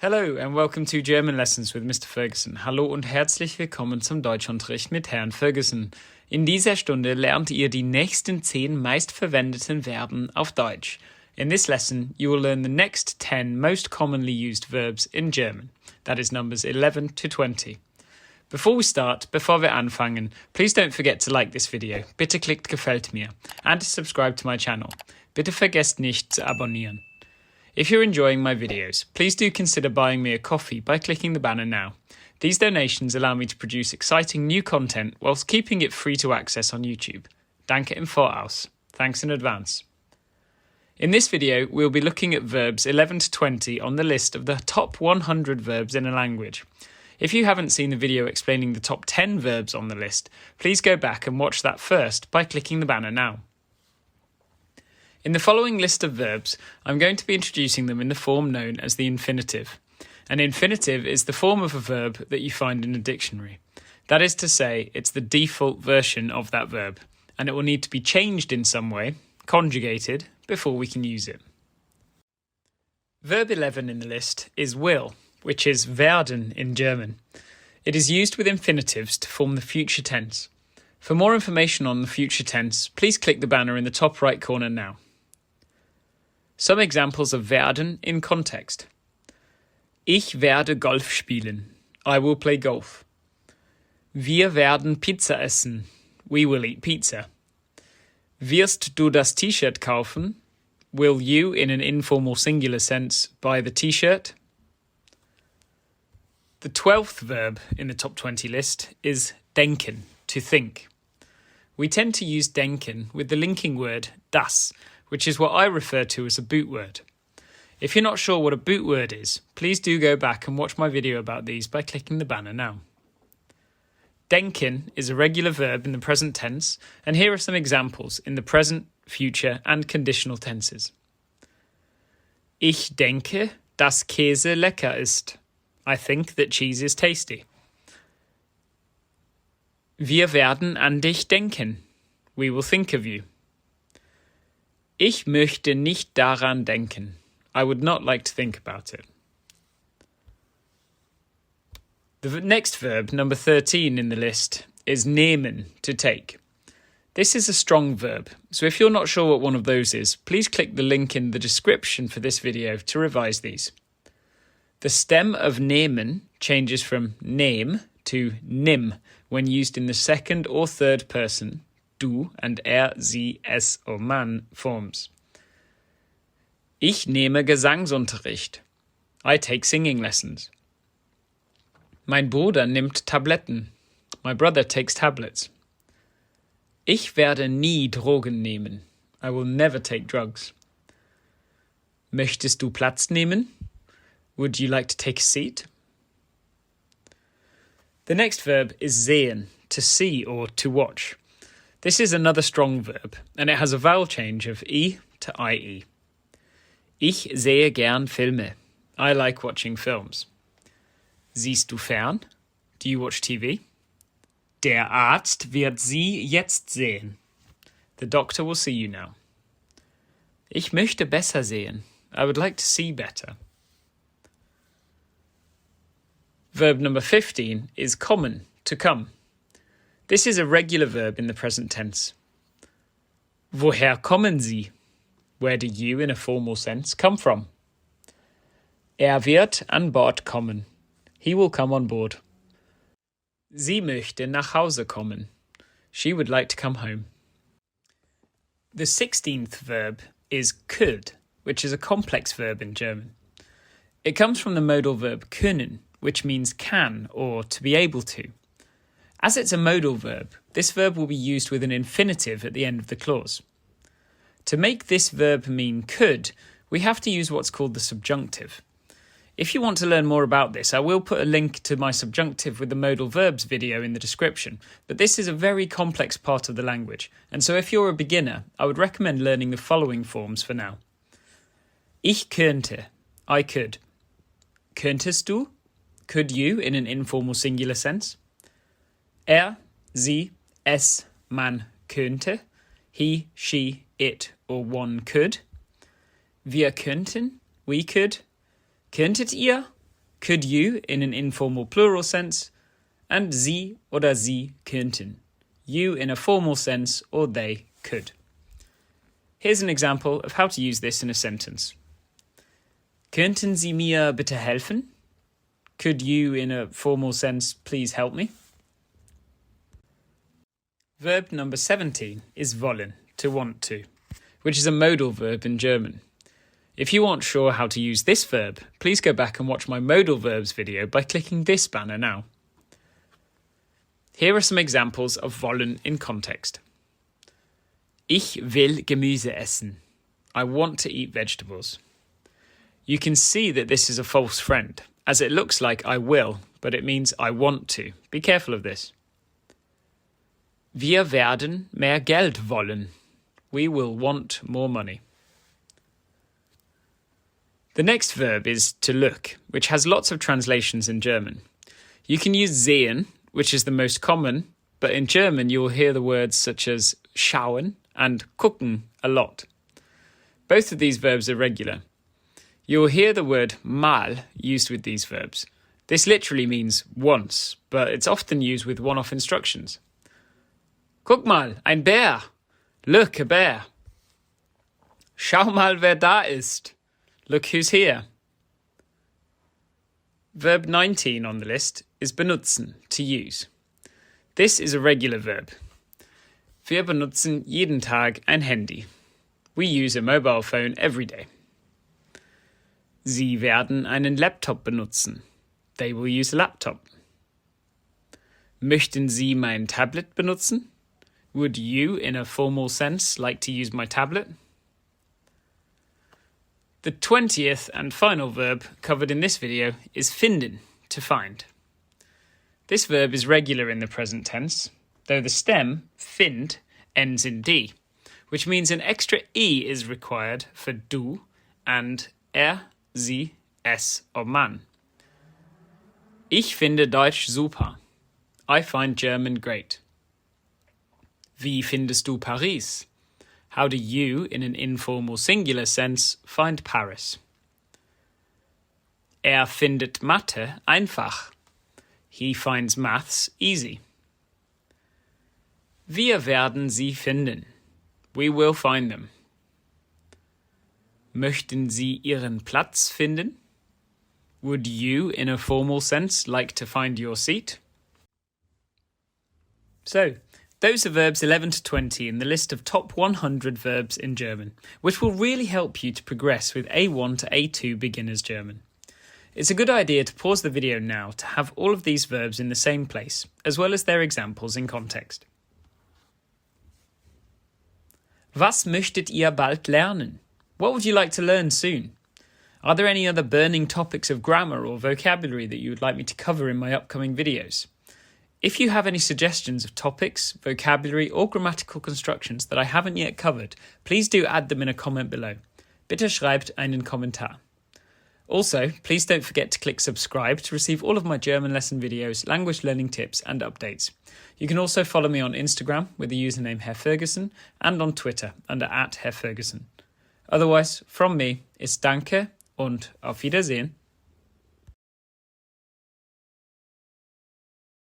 Hello and welcome to German Lessons with Mr. Ferguson. Hallo und herzlich willkommen zum Deutschunterricht mit Herrn Ferguson. In dieser Stunde lernt ihr die nächsten 10 meistverwendeten Verben auf Deutsch. In this lesson, you will learn the next 10 most commonly used verbs in German. That is numbers 11 to 20. Before wir anfangen, please don't forget to like this video. Bitte klickt Gefällt mir. And to subscribe to my channel. Bitte vergesst nicht zu abonnieren. If you're enjoying my videos, please do consider buying me a coffee by clicking the banner now. These donations allow me to produce exciting new content whilst keeping it free to access on YouTube. Danke im Voraus. Thanks in advance. In this video, we'll be looking at verbs 11 to 20 on the list of the top 100 verbs in a language. If you haven't seen the video explaining the top 10 verbs on the list, please go back and watch that first by clicking the banner now. In the following list of verbs, I'm going to be introducing them in the form known as the infinitive. An infinitive is the form of a verb that you find in a dictionary. That is to say, it's the default version of that verb, and it will need to be changed in some way, conjugated, before we can use it. Verb 11 in the list is will, which is werden in German. It is used with infinitives to form the future tense. For more information on the future tense, please click the banner in the top right corner now. Some examples of werden in context. Ich werde Golf spielen. I will play golf. Wir werden Pizza essen. We will eat pizza. Wirst du das T-Shirt kaufen? Will you, in an informal singular sense, buy the T-shirt? The 12th verb in the top 20 list is denken, to think. We tend to use denken with the linking word das, which is what I refer to as a boot word. If you're not sure what a boot word is, please do go back and watch my video about these by clicking the banner now. Denken is a regular verb in the present tense, and here are some examples in the present, future and conditional tenses. Ich denke, dass Käse lecker ist. I think that cheese is tasty. Wir werden an dich denken. We will think of you. Ich möchte nicht daran denken. I would not like to think about it. The next verb, number 13 in the list, is nehmen, to take. This is a strong verb, so if you're not sure what one of those is, please click the link in the description for this video to revise these. The stem of nehmen changes from nehm to nimm when used in the second or third person, du and sie, es or man forms. Ich nehme Gesangsunterricht. I take singing lessons. Mein Bruder nimmt Tabletten. My brother takes tablets. Ich werde nie Drogen nehmen. I will never take drugs. Möchtest du Platz nehmen? Would you like to take a seat? The next verb is sehen, to see or to watch. This is another strong verb, and it has a vowel change of e to ie. Ich sehe gern Filme. I like watching films. Siehst du fern? Do you watch TV? Der Arzt wird Sie jetzt sehen. The doctor will see you now. Ich möchte besser sehen. I would like to see better. Verb number 15 is kommen, to come. This is a regular verb in the present tense. Woher kommen Sie? Where do you, in a formal sense, come from? Wird an Bord kommen. He will come on board. Sie möchte nach Hause kommen. She would like to come home. The 16th verb is could, which is a complex verb in German. It comes from the modal verb können, which means can or to be able to. As it's a modal verb, this verb will be used with an infinitive at the end of the clause. To make this verb mean could, we have to use what's called the subjunctive. If you want to learn more about this, I will put a link to my subjunctive with the modal verbs video in the description, but this is a very complex part of the language, and so if you're a beginner, I would recommend learning the following forms for now. Ich könnte, I could. Könntest du? Could you, in an informal singular sense? Sie, es, man könnte. He, she, it, or one could. Wir könnten, we could. Könntet ihr? could you in an informal plural sense, and sie oder sie könnten, you in a formal sense or they could. Here's an example of how to use this in a sentence. Könnten Sie mir bitte helfen? Could you in a formal sense please help me? Verb number 17 is wollen, to want to, which is a modal verb in German. If you aren't sure how to use this verb, please go back and watch my modal verbs video by clicking this banner now. Here are some examples of wollen in context. Ich will Gemüse essen. I want to eat vegetables. You can see that this is a false friend, as it looks like I will, but it means I want to. Be careful of this. Wir werden mehr Geld wollen. We will want more money. The next verb is to look, which has lots of translations in German. You can use sehen, which is the most common, but in German you will hear the words such as schauen and gucken a lot. Both of these verbs are regular. You will hear the word mal used with these verbs. This literally means once, but it's often used with one-off instructions. Guck mal, ein Bär. Look, a bear. Schau mal, wer da ist. Look who's here. Verb 19 on the list is benutzen, to use. This is a regular verb. Wir benutzen jeden Tag ein Handy. We use a mobile phone every day. Sie werden einen Laptop benutzen. They will use a laptop. Möchten Sie mein Tablet benutzen? Would you, in a formal sense, like to use my tablet? The 20th and final verb covered in this video is finden, to find. This verb is regular in the present tense, though the stem, find, ends in D, which means an extra E is required for du and sie, es or man. Ich finde Deutsch super. I find German great. Wie findest du Paris? How do you, in an informal singular sense, find Paris? Findet Mathe einfach. He finds maths easy. Wir werden sie finden. We will find them. Möchten Sie Ihren Platz finden? Would you, in a formal sense, like to find your seat? So, those are verbs 11 to 20 in the list of top 100 verbs in German, which will really help you to progress with A1 to A2 beginners German. It's a good idea to pause the video now to have all of these verbs in the same place, as well as their examples in context. Was möchtet ihr bald lernen? What would you like to learn soon? Are there any other burning topics of grammar or vocabulary that you would like me to cover in my upcoming videos? If you have any suggestions of topics, vocabulary or grammatical constructions that I haven't yet covered, please do add them in a comment below. Bitte schreibt einen Kommentar. Also, please don't forget to click subscribe to receive all of my German lesson videos, language learning tips and updates. You can also follow me on Instagram with the username Herr Ferguson and on Twitter under @Herr Ferguson. Otherwise, from me, it's Danke und auf Wiedersehen.